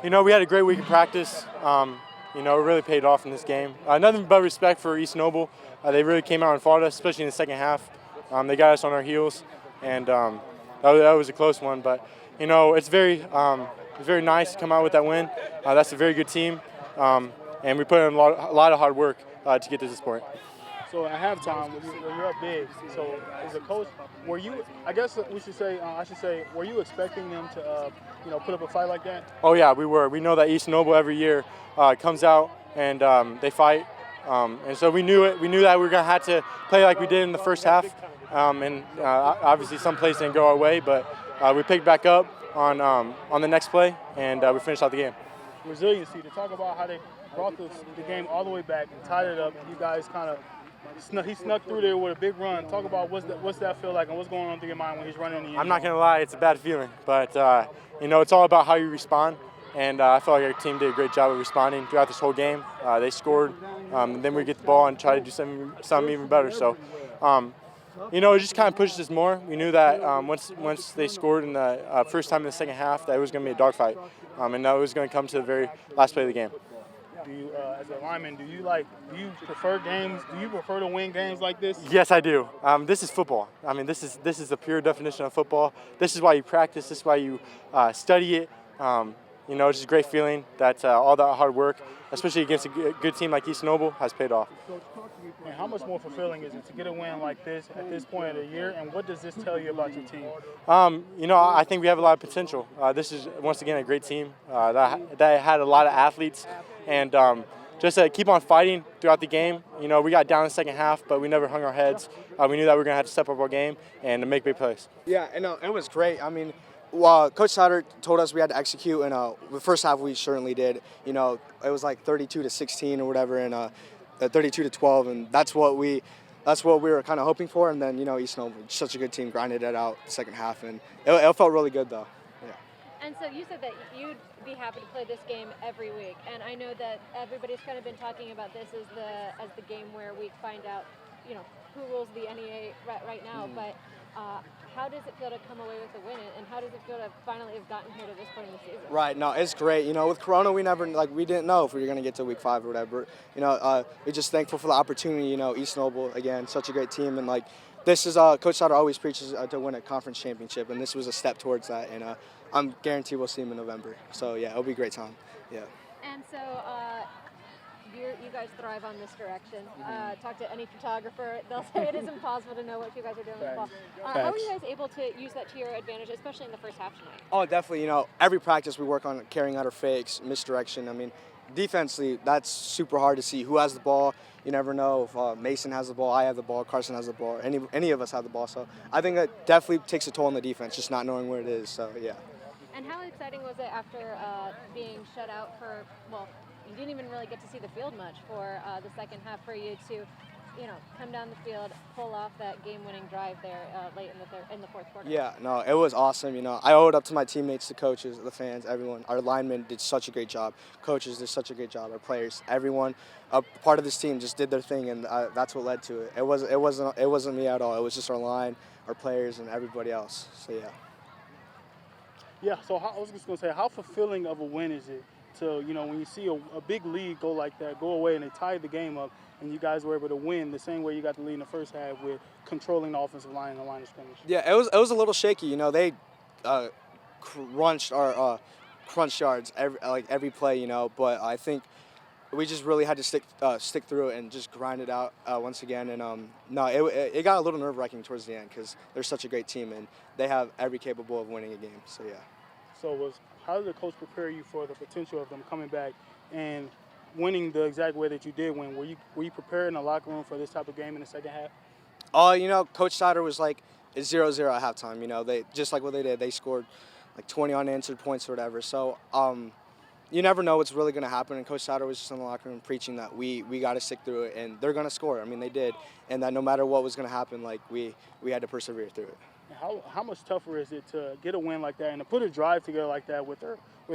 We had a great week of practice. It really paid off in this game. Nothing but respect for East Noble. They really came out and fought us, especially in the second half. They got us on our heels, and that was a close one. But it's very nice to come out with that win. That's a very good team, and we put in a lot of hard work to get to this point. So at halftime, when you're up big, so as a coach, were you? I guess we should say, I should say, were you expecting them to, put up a fight like that? Oh yeah, we were. We know that East Noble every year comes out and they fight, and so we knew it. We knew that we were gonna have to play like we did in the first half, and obviously some plays didn't go our way, but we picked back up on the next play and we finished out the game. Resiliency. To talk about how they brought the game all the way back and tied it up. You guys kind of. He snuck through there with a big run. Talk about what's that feel like and what's going on through your mind when he's running in the end zone. I'm not going to lie, it's a bad feeling, but it's all about how you respond, and I felt like our team did a great job of responding throughout this whole game. They scored, then we get the ball and try to do something even better. So, it just kind of pushed us more. We knew that once they scored in the first time in the second half, that it was going to be a dogfight, and that it was going to come to the very last play of the game. Do you, as a lineman, do you prefer games? Do you prefer to win games like this? Yes, I do. This is football. This is the pure definition of football. This is why you practice. This is why you study it. It's just a great feeling that all that hard work, especially against a good team like East Noble, has paid off. And how much more fulfilling is it to get a win like this at this point of the year? And what does this tell you about your team? I think we have a lot of potential. This is once again a great team that had a lot of athletes. And just to keep on fighting throughout the game. We got down in the second half, but we never hung our heads. We knew that we were going to have to step up our game and to make big plays. Yeah, and it was great. Coach Sauter told us we had to execute, and the first half we certainly did. It was like 32-16 or whatever, and 32-12, and that's what we were kind of hoping for. And then East Noble, such a good team, grinded it out the second half, and it felt really good though. Yeah. And so you said that you'd be happy to play this game every week, and I know that everybody's kind of been talking about this as the game where we find out, who rules the NEA right now. But how does it feel to come away with a win, and how does it feel to finally have gotten here to this point in the season? Right. No, it's great. With Corona, we didn't know if we were going to get to week 5 or whatever. We're just thankful for the opportunity. East Noble again, such a great team, and this is Coach Sauter always preaches to win a conference championship, and this was a step towards that. And I'm guaranteed we'll see him in November. So yeah, it'll be a great time. Yeah. And so you guys thrive on misdirection. Talk to any photographer; they'll say it is impossible to know what you guys are doing with the ball. How are you guys able to use that to your advantage, especially in the first half tonight? Oh, definitely. Every practice we work on carrying out our fakes, misdirection. Defensively, that's super hard to see who has the ball. You never know if Mason has the ball, I have the ball, Carson has the ball, any of us have the ball. So I think that definitely takes a toll on the defense, just not knowing where it is. So yeah. And how exciting was it after being shut out for, you didn't even really get to see the field much for the second half, for you to, come down the field, pull off that game-winning drive there late in the fourth quarter? Yeah, no, it was awesome. I owe it up to my teammates, the coaches, the fans, everyone. Our linemen did such a great job. Coaches did such a great job. Our players, everyone, part of this team just did their thing, and that's what led to it. It wasn't me at all. It was just our line, our players, and everybody else. So yeah. Yeah, so I was just going to say, how fulfilling of a win is it to, when you see a big lead go like that, go away, and they tied the game up, and you guys were able to win the same way you got the lead in the first half with controlling the offensive line and the line of scrimmage? Yeah, it was a little shaky. They crunched our crunch yards every play, but I think we just really had to stick through it and just grind it out once again. And it got a little nerve-wracking towards the end because they're such a great team and they have every capable of winning a game. So yeah. So how did the coach prepare you for the potential of them coming back and winning the exact way that you did win? Were you prepared in the locker room for this type of game in the second half? Coach Sauter was like, it's 0-0 at halftime. They just like what they did. They scored like 20 unanswered points or whatever. So you never know what's really going to happen. And Coach Sauter was just in the locker room preaching that we got to stick through it, and they're going to score. They did, and that no matter what was going to happen, we had to persevere through it. How much tougher is it to get a win like that and to put a drive together like that with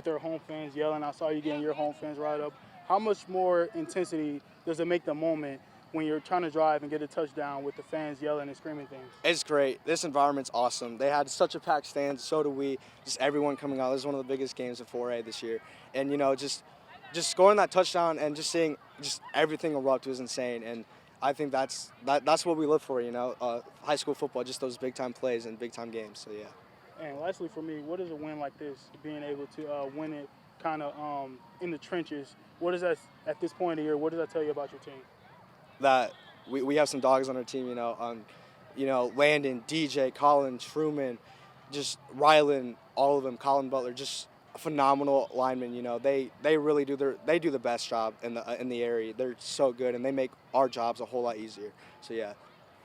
their home fans yelling? I saw you getting your home fans right up. How much more intensity does it make the moment when you're trying to drive and get a touchdown with the fans yelling and screaming things? It's great. This environment's awesome. They had such a packed stand. So do we. Just everyone coming out. This is one of the biggest games of 4A this year. And, just scoring that touchdown and just seeing just everything erupt was insane. And I think that's what we live for, high school football, just those big-time plays and big-time games. So, yeah. And lastly for me, what is a win like this, being able to win it kind of in the trenches? What does that, at this point of the year, what does that tell you about your team? That we have some dogs on our team, Landen, DJ, Colin, Truman, just Rylan, all of them, Colin Butler, just phenomenal linemen. They really do the best job in the area. They're so good, and they make our jobs a whole lot easier. So yeah.